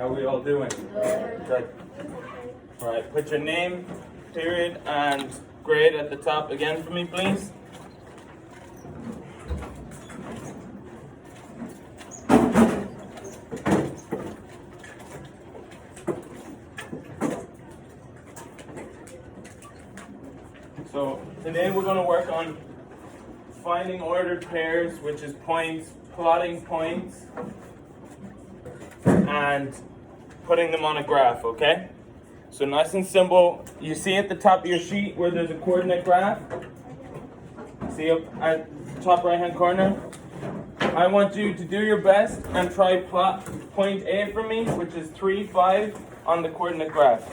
How are we all doing? Good. All right, put your name, period, and grade at the top again for me, please. So today we're going to work on finding ordered pairs, which is points, plotting points, and putting them on a graph, okay? So nice and simple. You see at the top of your sheet where there's a coordinate graph? See up at the top right hand corner? I want you to do your best and try plot point A for me, which is 3, 5 on the coordinate graph.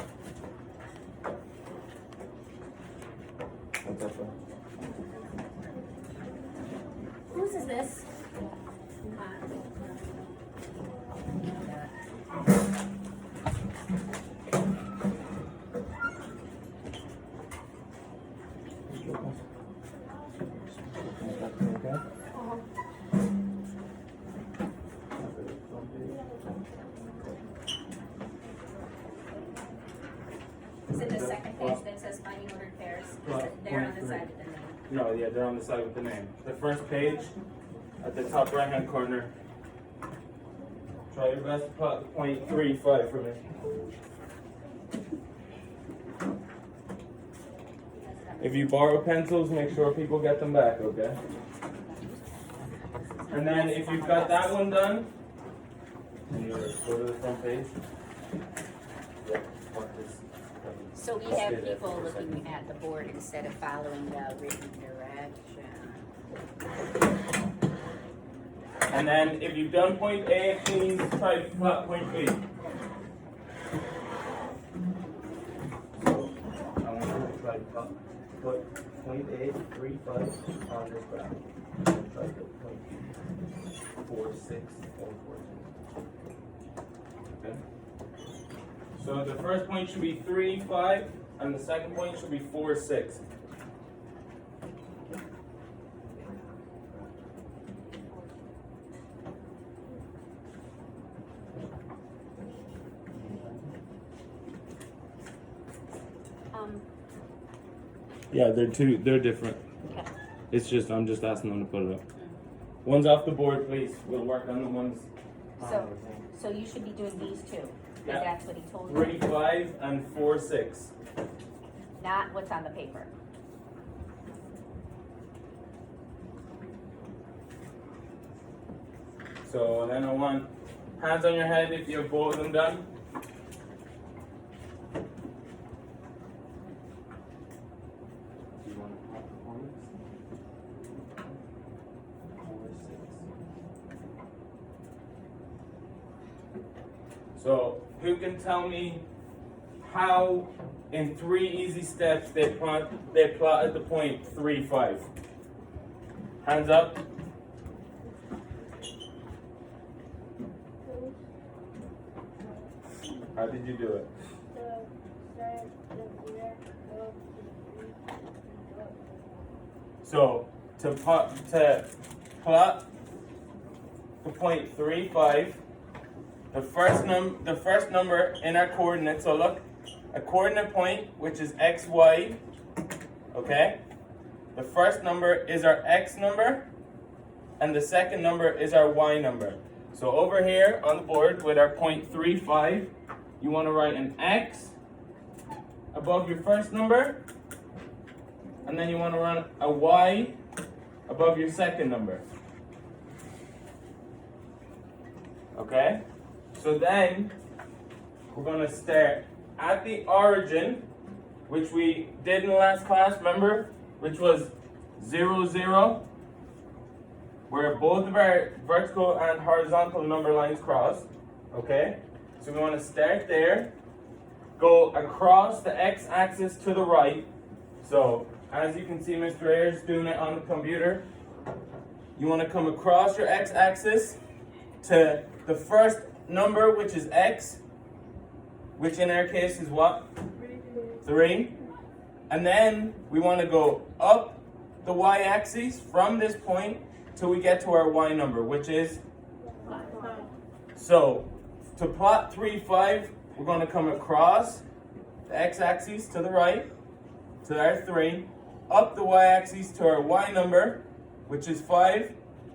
What's that for? Whose is this? Is it the second page that says finding ordered pairs? They're on the side with the name. No, yeah, they're on the side with the name. The first page at the top right hand corner. Try your best to plot the point 3, 5 for me. If you borrow pencils, make sure people get them back, okay? And then if you've got that one done, can you go to the front page? Yeah, mark this. So we have people looking at the board instead of following the written direction. And then if you've done point A, please try to plot point B. So I want you to try to put point A, 3, 5 on this graph. Try to put point B, 4, 6, and 14. Okay? So the first point should be 3, 5, and the second point should be 4, 6. Yeah, they're different. Okay. It's just, I'm just asking them to put it up. One's off the board, please. We'll work on the ones. So you should be doing these two. Yeah. That's what he told 3, you. 5, and 4, 6. Not what's on the paper. So then I want hands on your head if you have both of them done. Do you want to plot the points? 4, 6. So who can tell me how in 3 easy steps they plotted the point 3, 5? Hands up. How did you do it? So to plot the point 3, 5, the first number in our coordinates. So look, a coordinate point which is x, y. Okay. The first number is our x number, and the second number is our y number. So over here on the board with our point 3, 5, you want to write an x above your first number, and then you want to run a y above your second number. Okay? So then we're going to start at the origin, which we did in the last class, remember? Which was 0, 0, where both of our vertical and horizontal number lines cross. Okay? So we want to start there, go across the x-axis to the right. So as you can see, Mr. Ayers doing it on the computer. You want to come across your x-axis to the first number, which is x, which in our case is what? 3. And then we want to go up the y-axis from this point till we get to our y number, which is? So to plot 3, 5, we're going to come across the x-axis to the right, to our 3, up the y-axis to our y number, which is 5,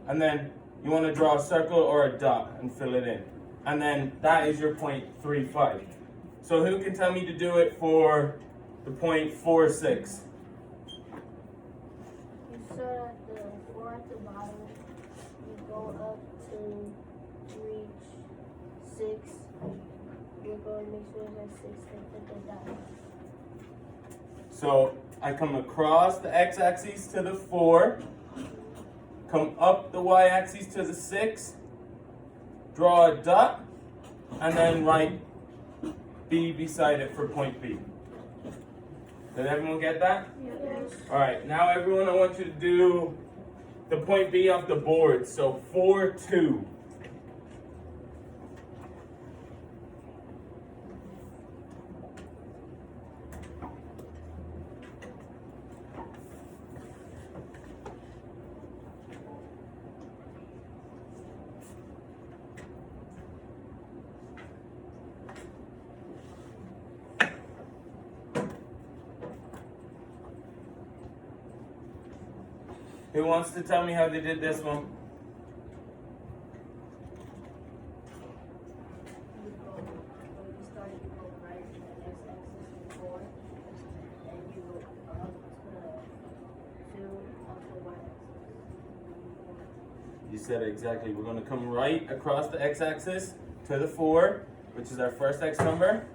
and then you want to draw a circle or a dot and fill it in. And then that is your point 3, 5. So who can tell me to do it for the point 4, 6? You start at the 4 at the bottom, you go up to reach 6. You're going to make sure that 6 can fit the dot. So I come across the x-axis to the 4, come up the y-axis to the 6, draw a dot, and then write B beside it for point B. Did everyone get that? Yes. Alright, now everyone, I want you to do the point B off the board. So 4, 2. Who wants to tell me how they did this one? You started to go right to the x-axis to 4, and you go up to 2, up to y-axis. You said it exactly. We're going to come right across the x-axis to the 4, which is our first x number,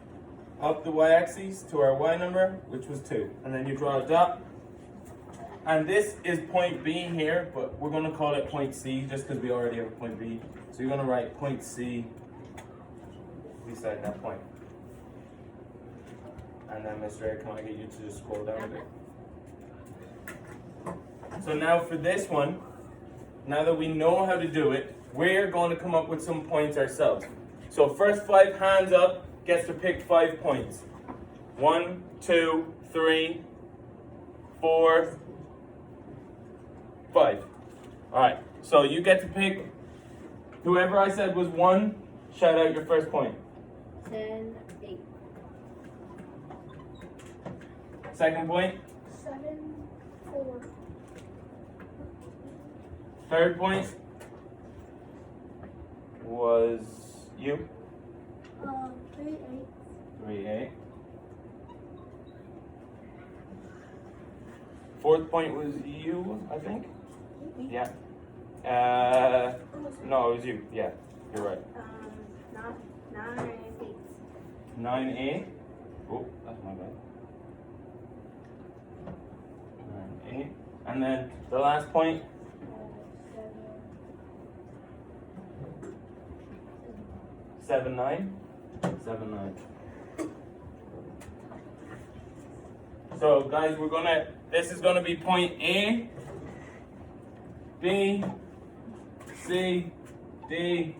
up the y-axis to our y number, which was 2. And then you draw a dot. And this is point B here, but we're going to call it point C just because we already have a point B. So you're going to write point C beside that point. And then Mr. A, can I get you to just scroll down a bit? So now for this one, now that we know how to do it, we're going to come up with some points ourselves. So first 5 hands up gets to pick 5 points. 1, 2, 3, 4, 5. Alright, so you get to pick whoever I said was 1, shout out your first point. 10, 8. Second point. 7, 4. Third point was you. 3, 8. 3, 8. Fourth point was you, I think. Yeah. No, it was you. Yeah, you're right. 9, 8. 9, 8. Oh, that's my bad. 9, 8. And then the last point. 7, 9. 7, 9. So guys, this is gonna be point A, B, C, D,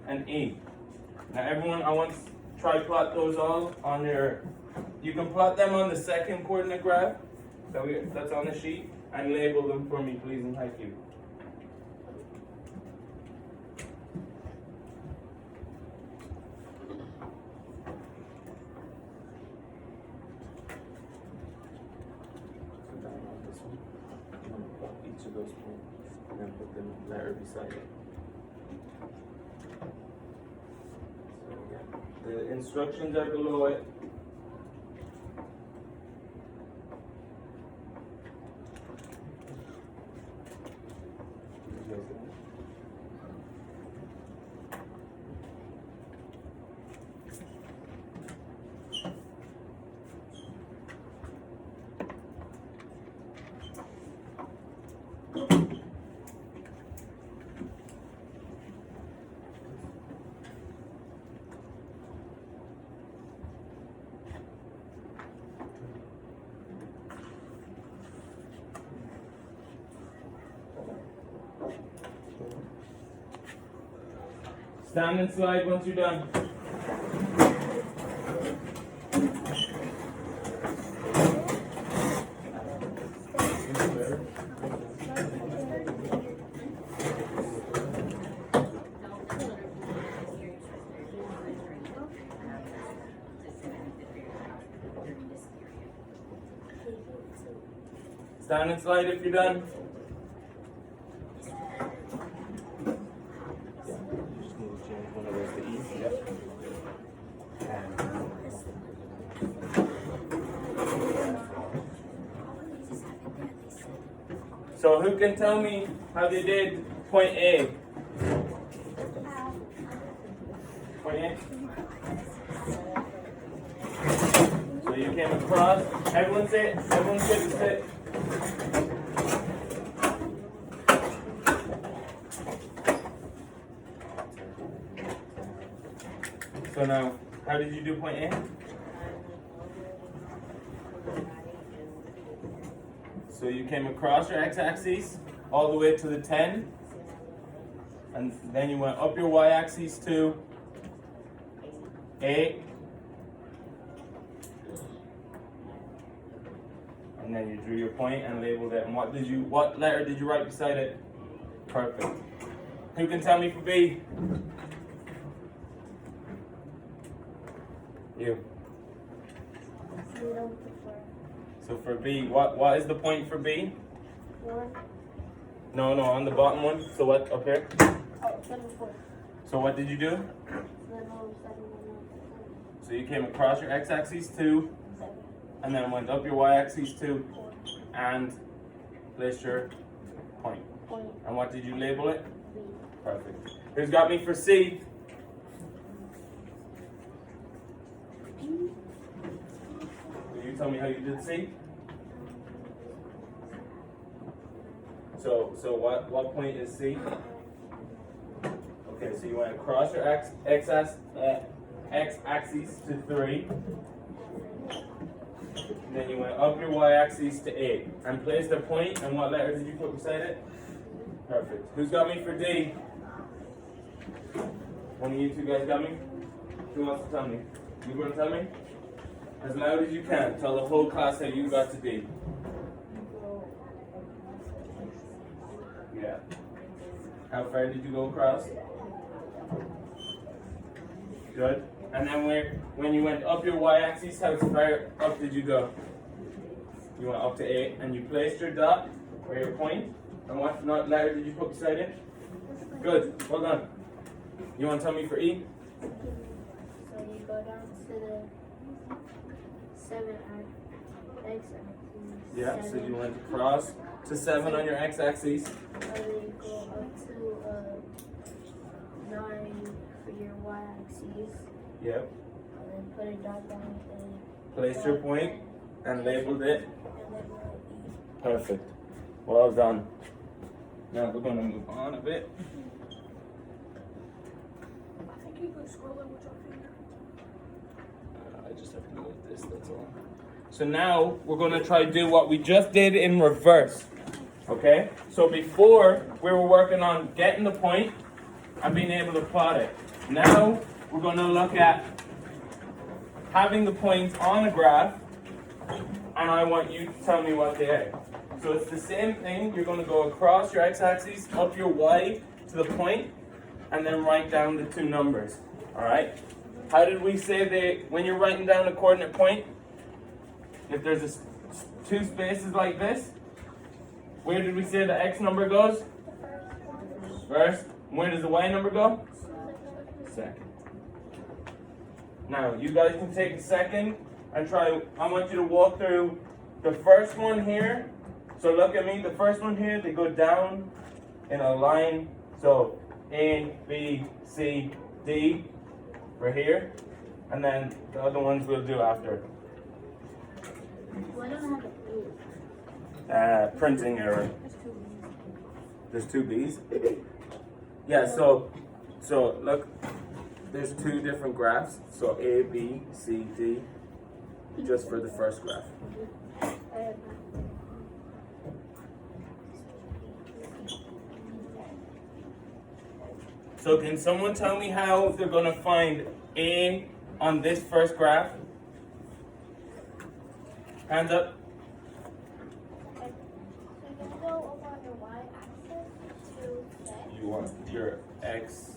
and E. Now everyone, I want to try plot those all on you can plot them on the second coordinate graph that's on the sheet, and label them for me, please, and thank you. Each of those points and then put them letter beside it. So yeah, the instructions are below it. Stand and slide once you're done. Stand and slide if you're done. Just need to change one of those to E. Yep. So who can tell me how they did point A? Point A? So you came across. Everyone say it. Everyone say it. So now, how did you do point A? So you came across your x-axis all the way to the 10, and then you went up your y-axis to 8, and then you drew your point and labeled it. And what letter did you write beside it? Perfect. Who can tell me for B? You. So for B, what is the point for B? 4. No, on the bottom one. So what, up here? Oh, 7, 4. So what did you do? 7, 7, 1, So you came across your x-axis 2, 7, and then went up your y-axis 2, 4, and placed your point. point, And what did you label it? B. Perfect. Who's got me for C? Will you tell me how you did C? So what point is C? Okay, so you went across your x-axis to 3. And then you went up your y-axis to 8. And placed a point, and what letter did you put beside it? Perfect. Who's got me for D? One of you two guys got me? Who wants to tell me? You going to tell me? As loud as you can. Tell the whole class how you got to D. Yeah. How far did you go across? Good. And then when you went up your y-axis, how far up did you go? You went up to 8, and you placed your dot or your point. And what letter did you put beside it? Good. Well done. You want to tell me for E? So you go down to the 7 x-axis. Yeah. So you went across to 7 on your x-axis. And then you go up to 9 for your y-axis. Yep. And then put a dot down and Placed your point and labeled it. and then E. Perfect. Well done. Now we're going to move on a bit. I think you could scroll it with your finger. I just have to go with this, that's all. So now we're going to try to do what we just did in reverse. Okay? So before we were working on getting the point and being able to plot it. Now we're going to look at having the points on a graph, and I want you to tell me what they are. So it's the same thing. You're going to go across your x-axis, up your y to the point, and then write down the two numbers. All right? How did we say when you're writing down a coordinate point, if there's two spaces like this, where did we say the x number goes? First. Where does the y number go? Second. Now, you guys can take a second and try. I want you to walk through the first one here. So look at me, the first one here, they go down in a line. So A, B, C, D for here. And then the other ones we'll do after. Why don't I have a B? Printing error. There's two B's? Yeah, so look, there's two different graphs. So A, B, C, D, just for the first graph. I have So can someone tell me how they're going to find A on this first graph? Hands up. So you're gonna go over on your y-axis to set. You want your X.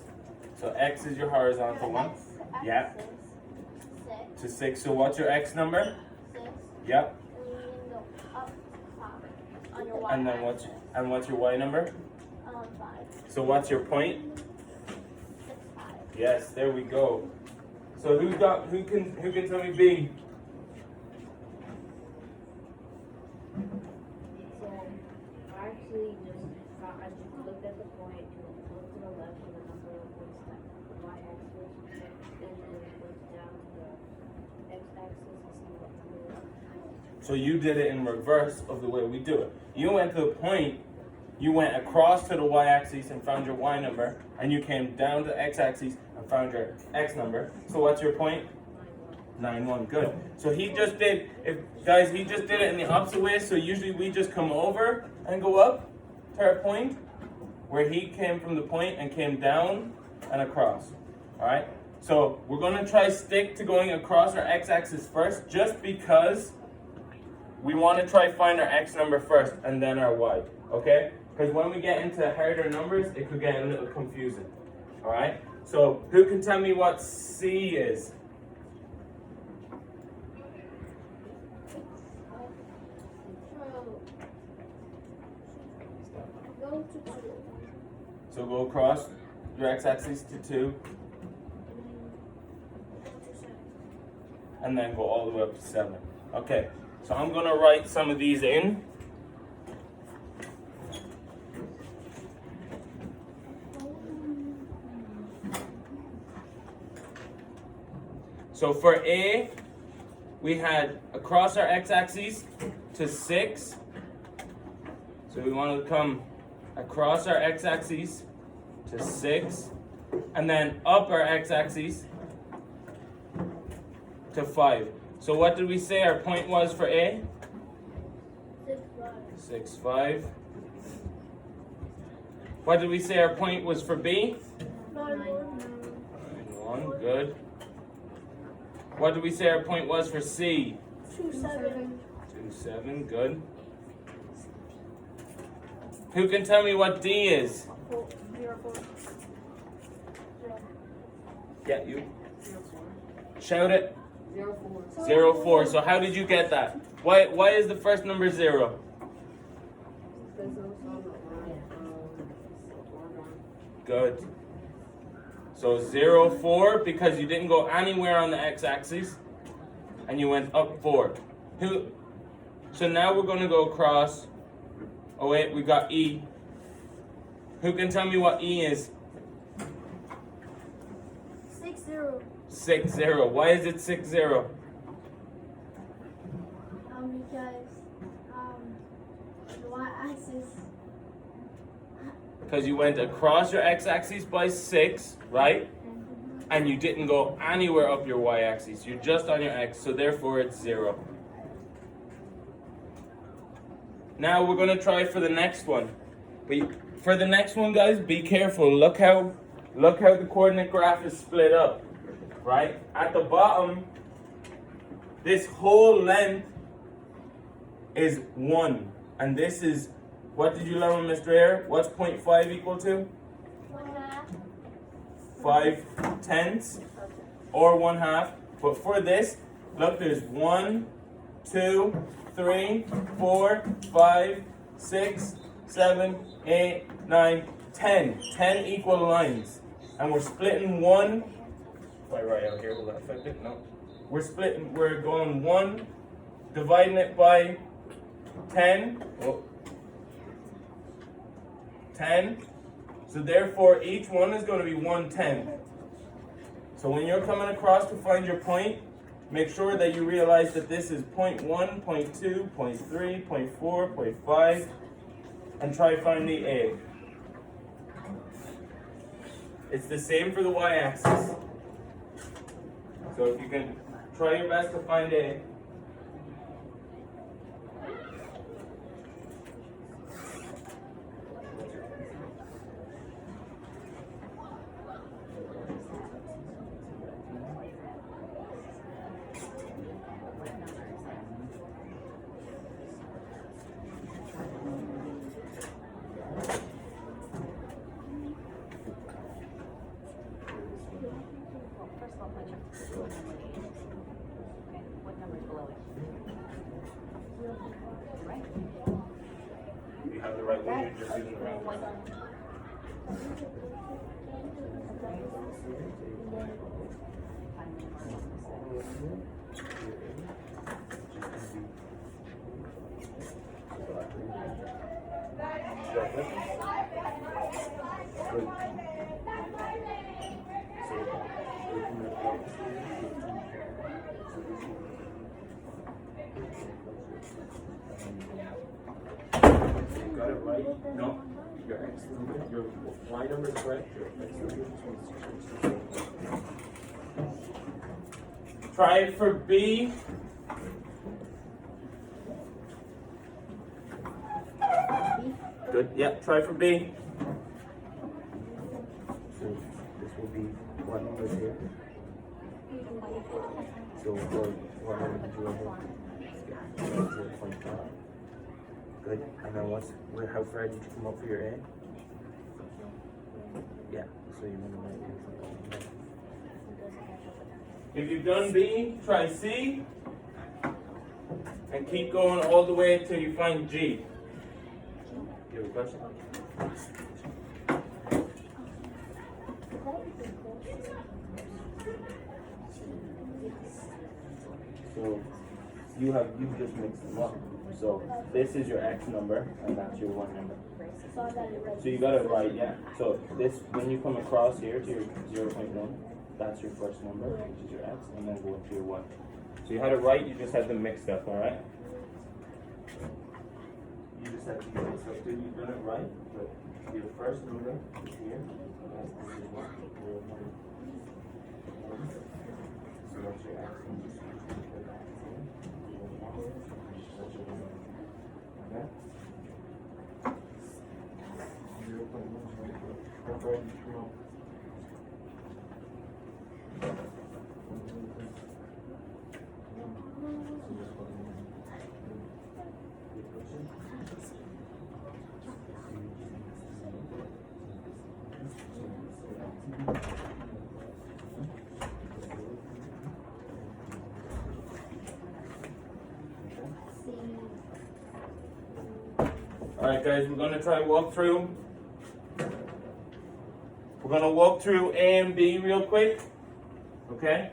So X is your horizontal one. Yeah. Set. To 6. So what's your X number? 6. Yep. And then you can go up top. And then what's your y number? 5. So what's your point? 6, 5. Yes, there we go. So who can tell me B? So I actually I just looked at the point and then looked to the left for the number of points that the y-axis, and then looked down to the x-axis and see what number. So you did it in reverse of the way we do it. You went to the point, you went across to the y-axis and found your y number, and you came down to the x-axis and found your x number. So what's your point? 9-1, good. So he just did, he just did it in the opposite way, so usually we just come over and go up to our point, where he came from the point and came down and across, all right? So we're gonna try stick to going across our x-axis first, just because we wanna try find our x number first and then our y, okay? Because when we get into harder numbers, it could get a little confusing, all right? So who can tell me what C is? Go to 2. So go across your x-axis to 2, and then go all the way up to 7. Okay, so I'm gonna write some of these in. So for A, we had across our x-axis to 6. So we want to come across our x-axis to 6, and then up our x-axis to 5. So what did we say our point was for A? 6, 5. 6, 5. What did we say our point was for B? 9, 1. 1, good. What did we say our point was for C? 2, 7. 2, 7, good. Who can tell me what D is? 4, 0, 4. 0. Yeah, you. Shout it. 0-4. 0, 4. So how did you get that? Why is the first number 0? Because it was on the line. Good. So 0, 4 because you didn't go anywhere on the x-axis, and you went up 4. So now we're going to go across. Oh wait, we got E. Who can tell me what E is? 6, 0. 6, 0. Why is it 6, 0? Because the y-axis. Because you went across your x-axis by 6, right? And you didn't go anywhere up your y-axis. You're just on your x, so therefore it's 0. Now we're going to try for the next one. But for the next one, guys, be careful. Look how the coordinate graph is split up, right? At the bottom, this whole length is 1. And this is, what did you learn with Mr. Ayer? What's 0.5 equal to? 1/2. 5/10 or 1/2. But for this, look, there's 1, 2, 3, 4, 5, 6, 7, 8, 9, 10. 10 equal lines. And we're splitting 1. If I write out here, will that affect it? No. We're going 1, dividing it by 10. Oh. 10. So therefore, each one is going to be 1/10. So when you're coming across to find your point, make sure that you realize that this is 0.1, 0.2, 0.3, 0.4, 0.5, and try to find the A. It's the same for the y-axis. So if you can try your best to find A. First of all, put your okay, what number is Got it right? No. Your X number, your Y number is correct. Your X number is try it for B. Good. Yeah. Try for B. So this will be what number here? So for what number did you have? 0.5. Good. And then how far did you come up for your A? Yeah. So you want to write it. If you've done B, try C. And keep going all the way until you find G. You have a question? So you just mixed them up. So this is your X number and that's your Y number. So you got it right, yeah. So this, when you come across here to your 0.1, that's your first number, which is your X, and then go up to your Y. So you had it right, you just had them mixed up, alright? You just had to get it, so you've done it right, but your first number is here, right? This is what? 0.1. So that's your X, and just put that in. 0.1. That's your number. Okay? 0.1. How far did you come up? Alright guys, we're gonna try walk through. We're gonna walk through A and B real quick. Okay?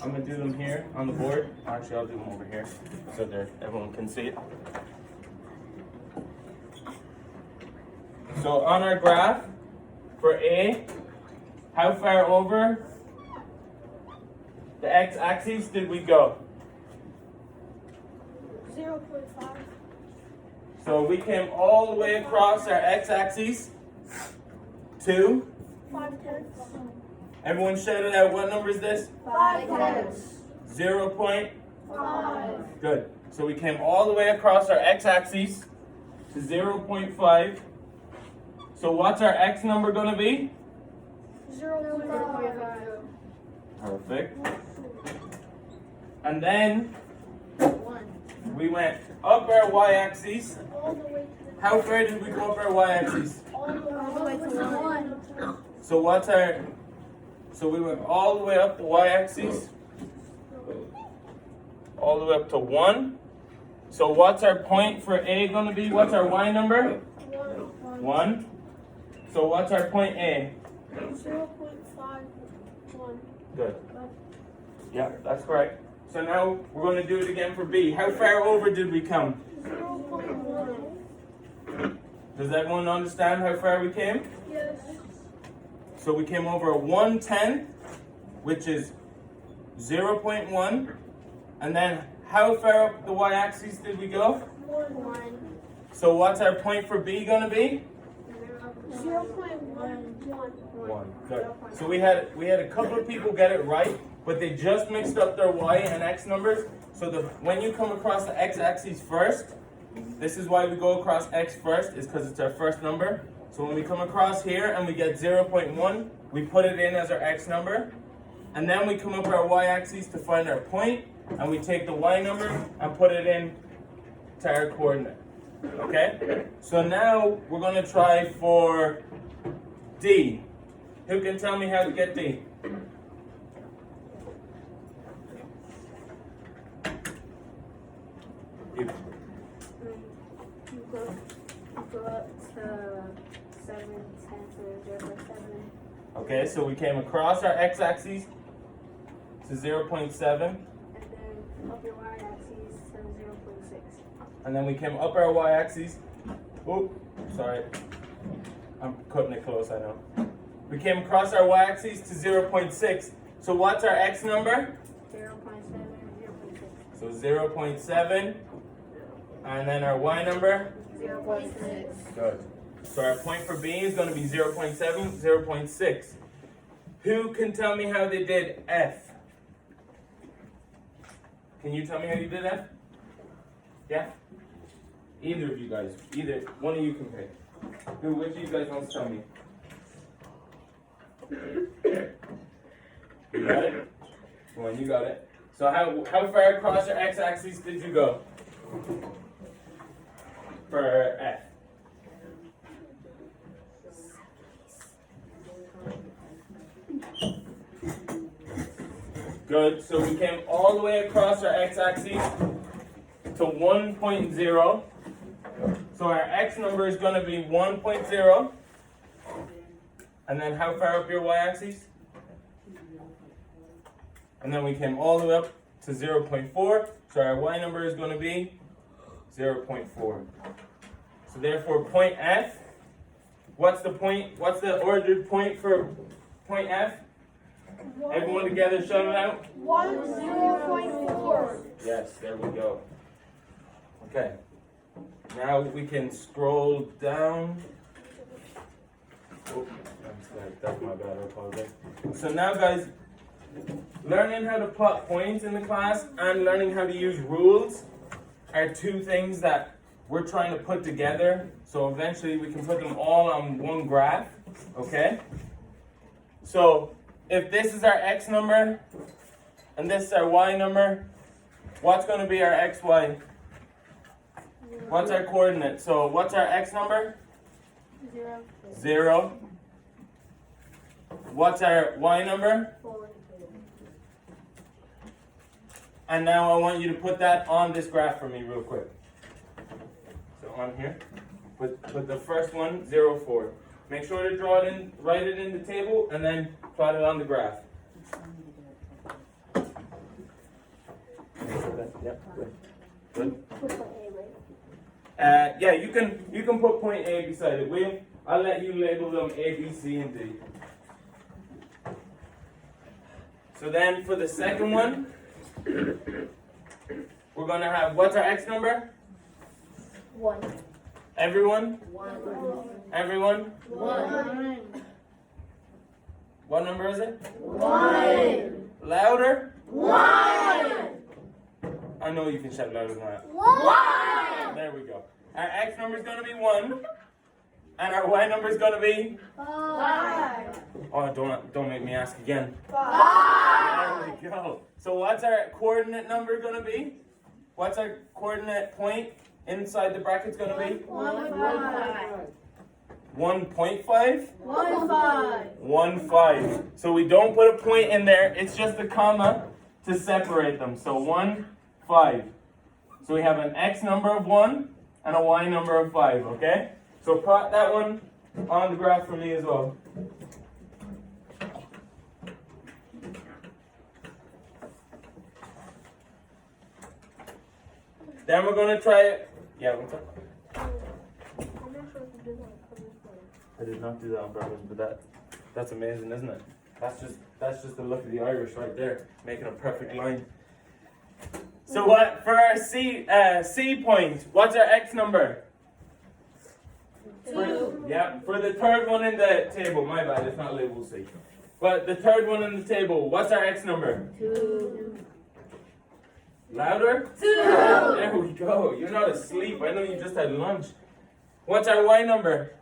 I'm gonna do them here on the board. Actually, I'll do them over here so that everyone can see it. So on our graph for A, how far over the x-axis did we go? 0.5. So we came all the way across our x-axis to, 5/10. everyone shout it out, what number is this? 5/10. 0.5. Good. So we came all the way across our x-axis to 0.5. So what's our x number going to be? 0.5. Perfect. And then 1. we went up our y-axis. All the way to How far did we go up our y-axis? all the way to 1. So what's our, so we went all the way up the y-axis, all the way up to 1. So what's our point for A going to be? What's our y number? 1. So what's our point A? 0.51. Good. Yeah, that's correct. So now we're going to do it again for B. How far over did we come? 0.1. Does everyone understand how far we came? Yes. So we came over 1/10, which is 0.1. And then how far up the y-axis did we go? 1. So what's our point for B going to be? 0.11. 1. Good. So we had a couple of people get it right, but they just mixed up their y and x numbers. So when you come across the x-axis first, this is why we go across x first, is because it's our first number. So when we come across here and we get 0.1, we put it in as our x number. And then we come up our y-axis to find our point, and we take the y number and put it in to our coordinate. Okay? So now we're going to try for D. Who can tell me how to get D? You. You go up to 7 to 0.7. Okay, so we came across our x-axis to 0.7, And then up your y-axis to 0.6. and then we came up our y-axis. Oh, sorry. I'm cutting it close, I know. We came across our y-axis to 0.6. So what's our x number? 0.7, 0.6. So 0.7. And then our y number? 0.6. Good. So our point for B is going to be 0.7, 0.6. Who can tell me how they did F? Can you tell me how you did F? Yeah? Either of you guys. Either one of you can pick. Which of you guys wants to tell me? You got it? Come on, you got it. So how far across your x-axis did you go? For F. Good. So we came all the way across our x-axis to 1.0. So our x number is going to be 1.0. And then how far up your y-axis? And then we came all the way up to 0.4. So our y number is going to be 0.4. So therefore point F, what's the point? What's the ordered point for point F? Everyone together shout it out. 0.4. Yes, there we go. Okay. Now we can scroll down. Oh, that's my bad, I apologize. So now guys, learning how to plot points in the class and learning how to use rules are two things that we're trying to put together. So eventually we can put them all on one graph, okay? So if this is our x number and this is our y number, what's going to be our x, y? What's our coordinate? So what's our x number? 0. 0. What's our y number? 4. And now I want you to put that on this graph for me real quick. So on here, put the first one, 0, 4. Make sure to draw it in, write it in the table, and then plot it on the graph. Yep, good. Good. Put point A, right? Yeah, you can put point A beside it. I'll let you label them A, B, C, and D. So then for the second one, we're gonna have, what's our x number? 1. Everyone? 1. Everyone? 1. What number is it? 1. Louder? 1. I know you can shout louder than that. 1. There we go. Our x number is gonna be 1, and our y number is gonna be. 5. Oh, don't make me ask again. 5. There we go. So what's our coordinate number gonna be? What's our coordinate point inside the brackets gonna be? 1.5. 1.5? 1.5. 1.5. So we don't put a point in there. It's just a comma to separate them. So 1.5. So we have an x number of 1 and a y number of 5. Okay. So plot that one on the graph for me as well. Then we're gonna try it. Yeah, what's up? I'm not sure if you did that on this one. I did not do that on purpose, but that's amazing, isn't it? That's just the look of the Irish right there, making a perfect line. So what for our C point? What's our x number? 2. Yeah, for the third one in the table. My bad, it's not labeled C. But the third one in the table. What's our x number? 2. Louder? 2. There we go. You're not asleep. I know you just had lunch. What's our y number?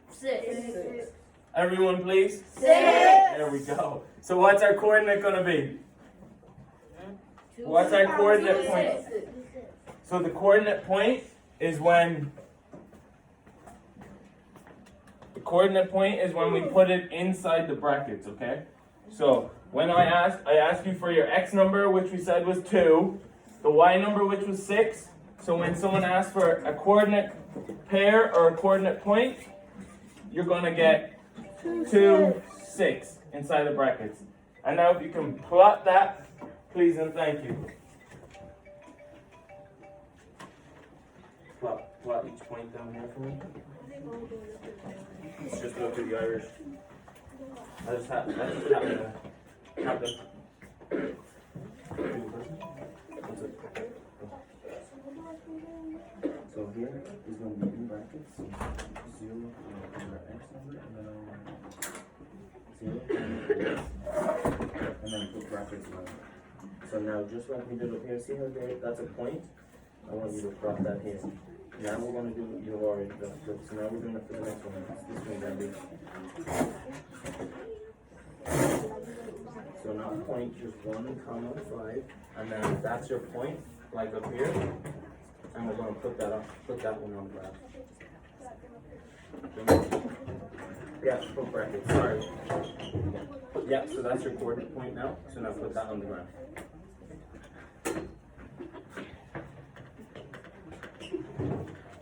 6. Everyone, please. 6. There we go. So what's our coordinate gonna be? What's our coordinate point? So the coordinate point is when we put it inside the brackets, okay? So when I asked you for your x number, which we said was 2, the y number, which was 6. So when someone asks for a coordinate pair or a coordinate point, you're gonna get 2, 6 inside the brackets. And now if you can plot that, please and thank you. Plot each point down here for me. Let's just go through the Irish. I just have them. So here is going to be in brackets 0 for our x number, and then 0, and then put brackets 1. So now just like we did up here, see how that's a point? I want you to plot that here. Now we're going to do what you've already done. So now we're doing it for the next one. This one going to be. So now point just 1, 5, and then that's your point, like up here. And we're going to put that one on the graph. Yeah, put brackets, sorry. Yeah, so that's your coordinate point now. So now put that on the graph.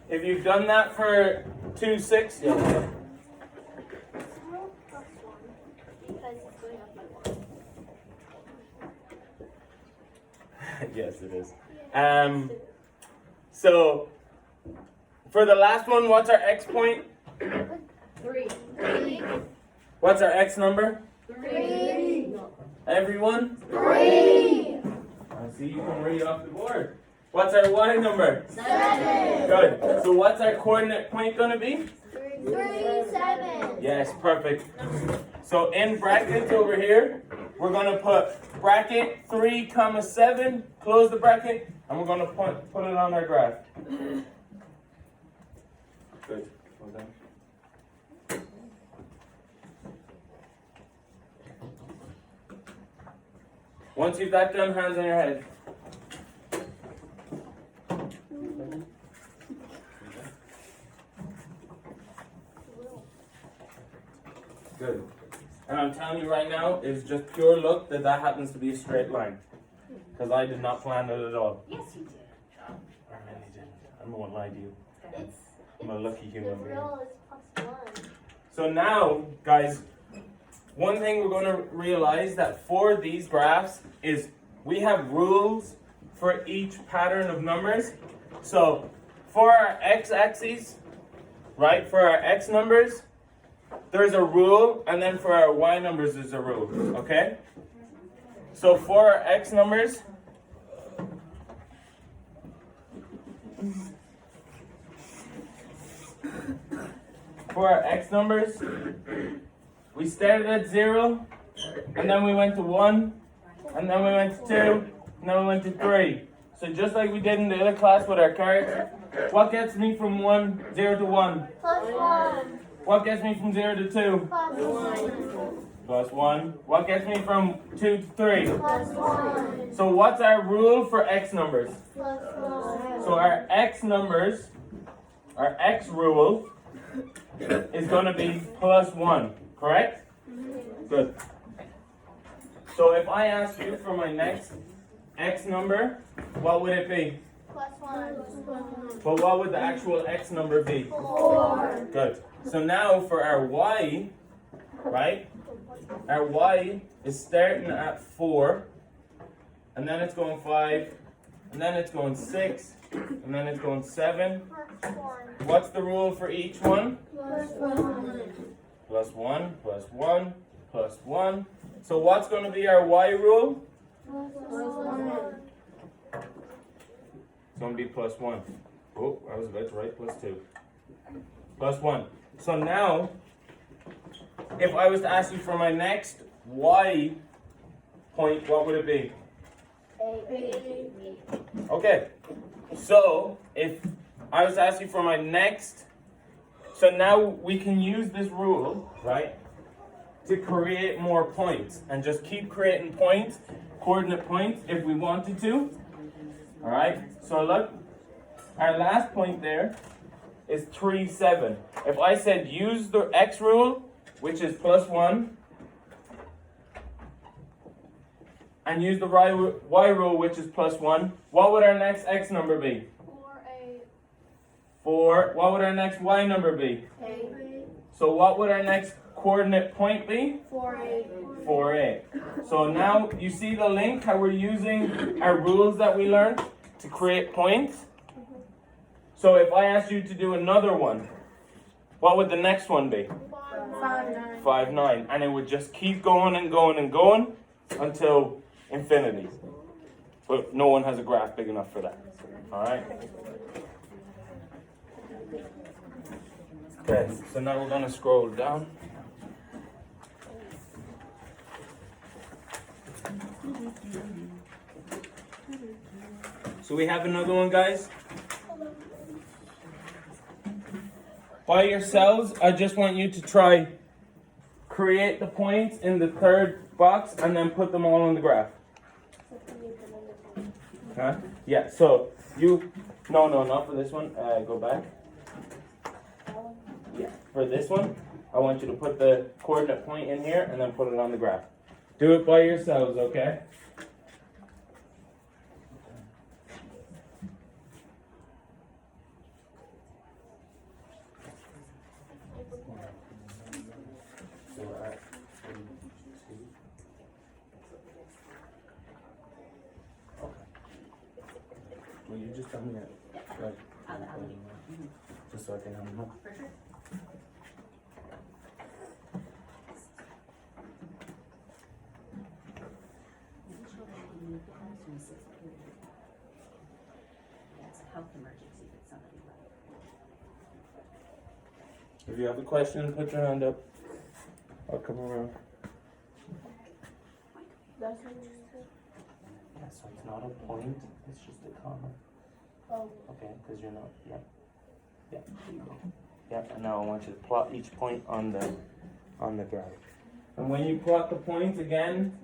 If you've done that for 2, 6, yeah. Because it's going up by 1. Yes, it is. So for the last one, what's our x point? 3. What's our x number? 3. Everyone? 3. I see you can read off the board. What's our y number? 7. Good. So what's our coordinate point going to be? 3, 7. Yes, perfect. So in brackets over here, we're going to put bracket 3, 7, close the bracket, and we're going to put it on our graph. Good. Well done. Once you've that done, hands on your head. Good. And I'm telling you right now, it's just pure luck that that happens to be a straight line. Because I did not plan it at all. Yes, you did. I really didn't. I won't lie to you. It's I'm a lucky the human being. real is plus 1. So now, guys, one thing we're going to realize that for these graphs is we have rules for each pattern of numbers. So for our x-axis, right, for our x numbers, there's a rule, and then for our y numbers, there's a rule, okay? So for our x numbers, we started at 0, and then we went to 1, and then we went to 2, and then we went to 3. So just like we did in the other class with our cards, what gets me from 0 to 1? Plus 1. What gets me from 0 to 2? Plus 1. Plus 1. What gets me from 2 to 3? Plus 1. So what's our rule for x numbers? Plus 1. So our x numbers, our x rule is going to be plus 1, correct? Good. So if I ask you for my next x number, what would it be? Plus 1. But what would the actual x number be? 4. Good. So now for our y, right? Our y is starting at 4, and then it's going 5, and then it's going 6, and then it's going 7. Plus 1. What's the rule for each one? Plus 1. Plus 1, plus 1, plus 1. So what's going to be our y rule? Plus 1. It's going to be plus 1. Oh, I was about to write plus 2. Plus 1. So now, if I was to ask you for my next y point, what would it be? 8. Okay. So, if I was to ask you for my next, so now we can use this rule, right, to create more points and just keep creating points, coordinate points, if we wanted to. All right. So look, our last point there is 3, 7. If I said use the x rule, which is plus 1, and use the y rule, which is plus 1, what would our next x number be? 4. What would our next y number be? 8. So what would our next coordinate point be? 4A. 4A. So now you see the link, how we're using our rules that we learned to create points? So if I asked you to do another one, what would the next one be? 5, 5, 9. And it would just keep going and going and going until infinity. But no one has a graph big enough for that. Alright? Okay, so now we're going to scroll down. So we have another one, guys. By yourselves, I just want you to try create the points in the third box and then put them all on the graph. Huh? Yeah, so you, no, not for this one. Go back. Yeah, for this one, I want you to put the coordinate point in here and then put it on the graph. Do it by yourselves, okay? Will you just tell me that? Like, just so I can have them up. That's a health emergency that somebody If you have a question, put your hand up. I'll come around. That's what you said. Yeah, so it's not a point, it's just a comma. Oh. Okay, because you're not, yeah. Yeah, there you go. Yeah, and now I want you to plot each point on the graph. And when you plot the points again,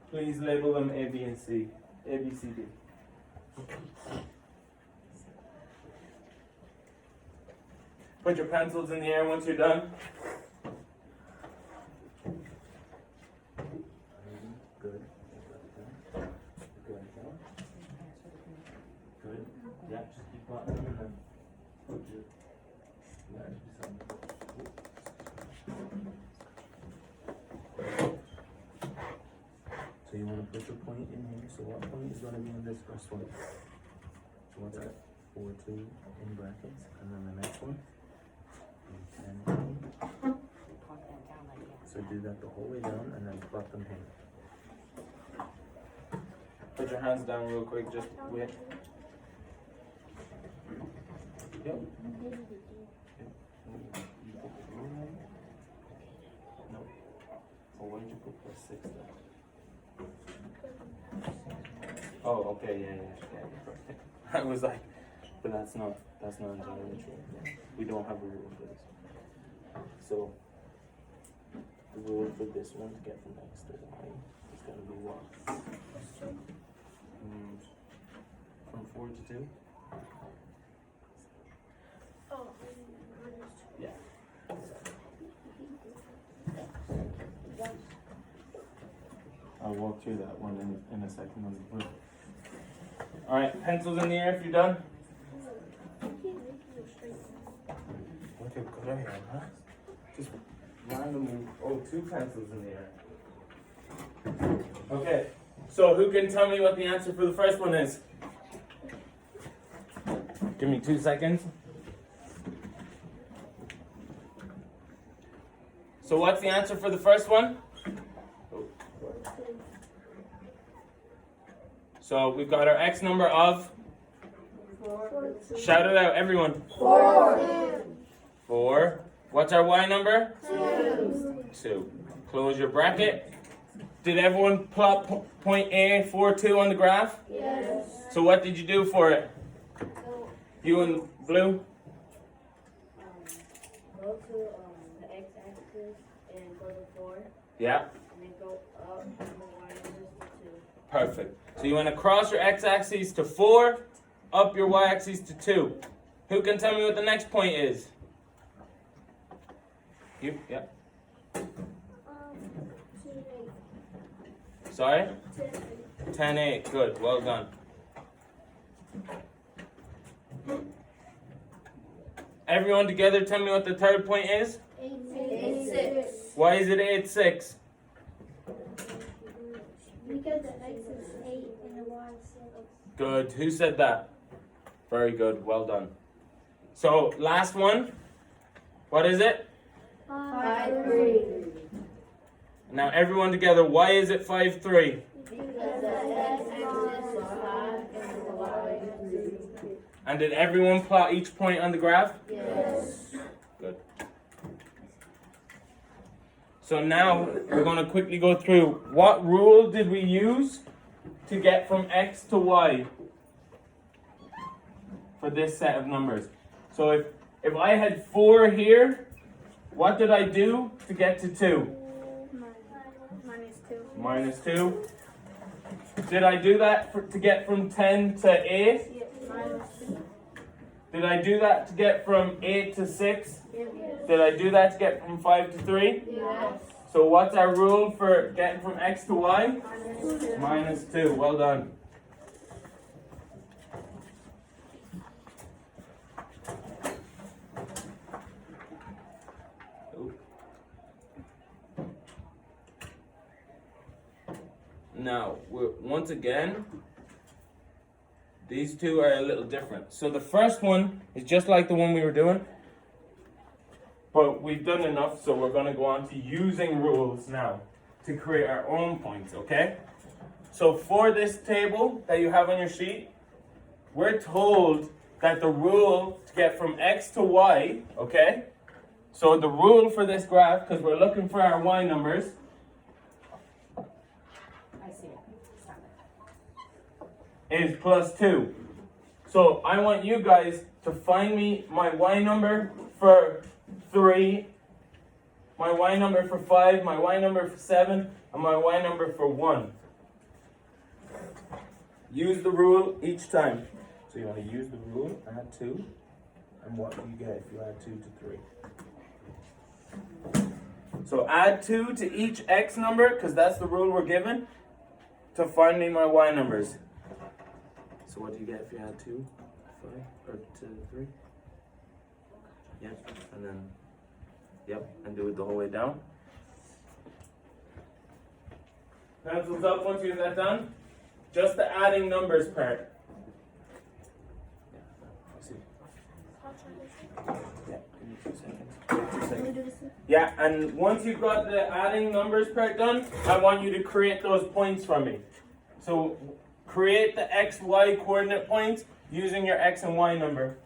please label them A, B, and C. A, B, C, D. Put your pencils in the air once you're done. Good. Good. Yeah, just keep plotting them and then put your. So you want to put your point in here. So what point is going to be in this first one? So what's that? 4, 2 in brackets, and then the next one. And 10. So do that the whole way down, and then plot them here. Put your hands down real quick. Just wait. Yep. No. Well, why did you put +6 there? Oh, okay, yeah. I was like, but that's not entirely true. We don't have a rule for this. So the rule for this one to get from X to Y is going to be what? From 4 to 2? Oh. Yeah. I'll walk through that one in a second. Alright, pencils in the air if you're done. Look how good I am, huh? Just randomly, 2 pencils in the air. Okay, so who can tell me what the answer for the first one is? Give me 2 seconds. So what's the answer for the first one? So we've got our X number of, shout it out everyone. 4. What's our Y number? 2. Close your bracket. Did everyone plot point A 4, 2 on the graph? Yes. So what did you do for it? You and blue? Go to the x-axis and go to 4, Yeah. and then go up and the y-axis to 2. Perfect. So you want to cross your x-axis to 4, up your y-axis to 2. Who can tell me what the next point is? You? Yeah. 10, Sorry? 10, 10, 8. Good. Well done. Everyone together tell me what the third point is? 8. 8, 6. Why is it 8, 6? Because the X is 8 and the Y is 6. Good. Who said that? Very good. Well done. So, last one. What is it? 5, 3. Now, everyone together. Why is it 5, 3? Because the X is 5 and the Y is 3. And did everyone plot each point on the graph? Yes. Good. So now we're going to quickly go through what rule did we use to get from X to Y for this set of numbers. So if I had 4 here, what did I do to get to 2? Minus 2. Minus 2. Did I do that to get from 10 to 8? Minus 2. Did I do that to get from 8 to 6? Yes. Did I do that to get from 5 to 3? Yes. So what's our rule for getting from X to Y? Minus 2. Well done. Now, once again, these two are a little different. So the first one is just like the one we were doing, but we've done enough, so we're going to go on to using rules now to create our own points, okay? So for this table that you have on your sheet, we're told that the rule to get from X to Y, okay? So the rule for this graph, because we're looking for our Y numbers, I see it. Stop it. is plus 2. So I want you guys to find me my Y number for 3, my Y number for 5, my Y number for 7, and my Y number for 1. Use the rule each time. So you want to use the rule, add 2, and what do you get if you add 2 to 3? So add 2 to each X number, because that's the rule we're given, to find me my Y numbers. So what do you get if you add 2, 5, or to 3? Yep, and then, yep, and do it the whole way down. Pencils up once you get that done. Just the adding numbers part. Yeah, give me 2 seconds. Yeah, and once you've got the adding numbers part done, I want you to create those points for me. So create the X, Y coordinate points using your X and Y number.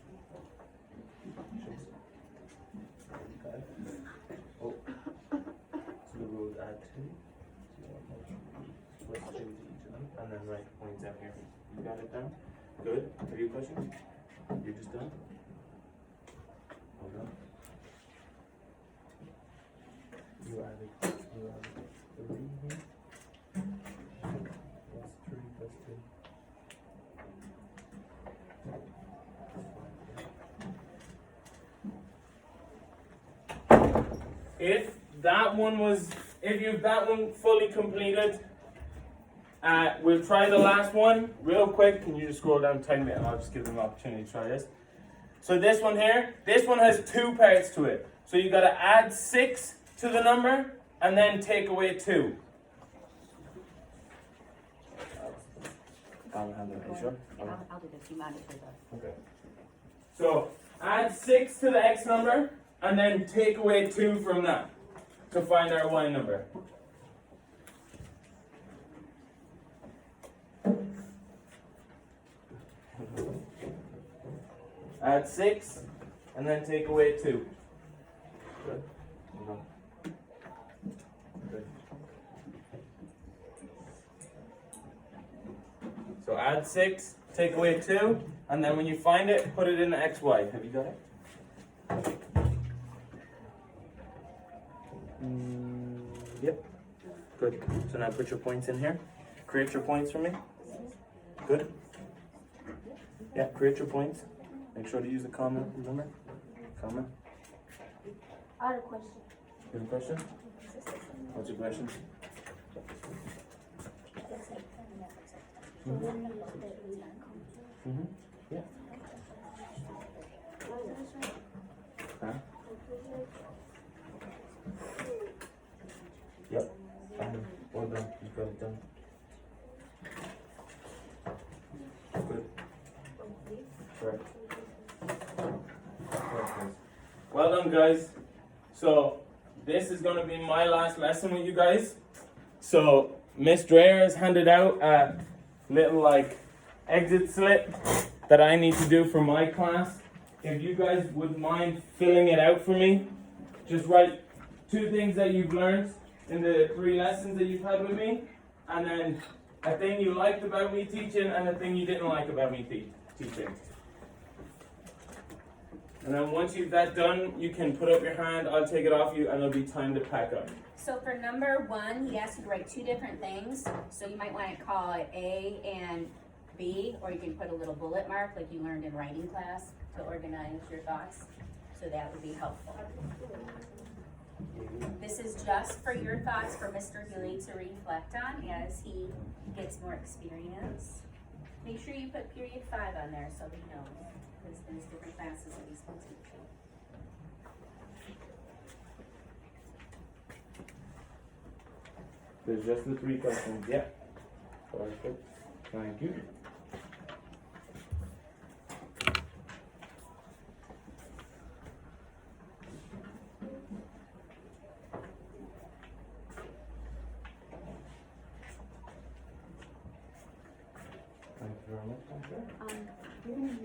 Okay. Oh. So the rule is add 2. Plus 2 to each of them, and then write the points out here. You got it down? Good. Have you questions? You're just done? Well done. You added 3 here. Plus 3 plus 2. If you've that one fully completed, we'll try the last one real quick. Can you just scroll down 10 minutes and I'll just give them an opportunity to try this. So this one here, this one has 2 parts to it. So you got to add 6 to the number and then take away 2. I'll do this. You monitor the. Okay. So add 6 to the X number and then take away 2 from that to find our Y number. Add 6 and then take away 2. Good. Good. So add 6, take away 2, and then when you find it, put it in the XY. Have you got it? Yep. Good. So now put your points in here. Create your points for me. Good. Yeah, create your points. Make sure to use the comma, remember? Comma. I had a question. You have a question? What's your question? Mm-hmm. Yeah. Huh? Well done, you got it done. Good. Correct. Correct, please. Well done, guys. So this is gonna be my last lesson with you guys. So Miss Dreyer has handed out a little like exit slip that I need to do for my class. If you guys would mind filling it out for me, just write 2 things that you've learned in the 3 lessons that you've had with me, and then a thing you liked about me teaching and a thing you didn't like about me teaching. And then once you've that done, you can put up your hand, I'll take it off you, and it'll be time to pack up. So for number 1, he asked you to write 2 different things. So you might want to call it A and B, or you can put a little bullet mark like you learned in writing class to organize your thoughts. So that would be helpful. This is just for your thoughts for Mr. Healy to reflect on as he gets more experience. Make sure you put period 5 on there so he knows, because there's different classes that he's been teaching. There's just the 3 questions, yeah. Perfect. Thank you. Thank you very much. You're gonna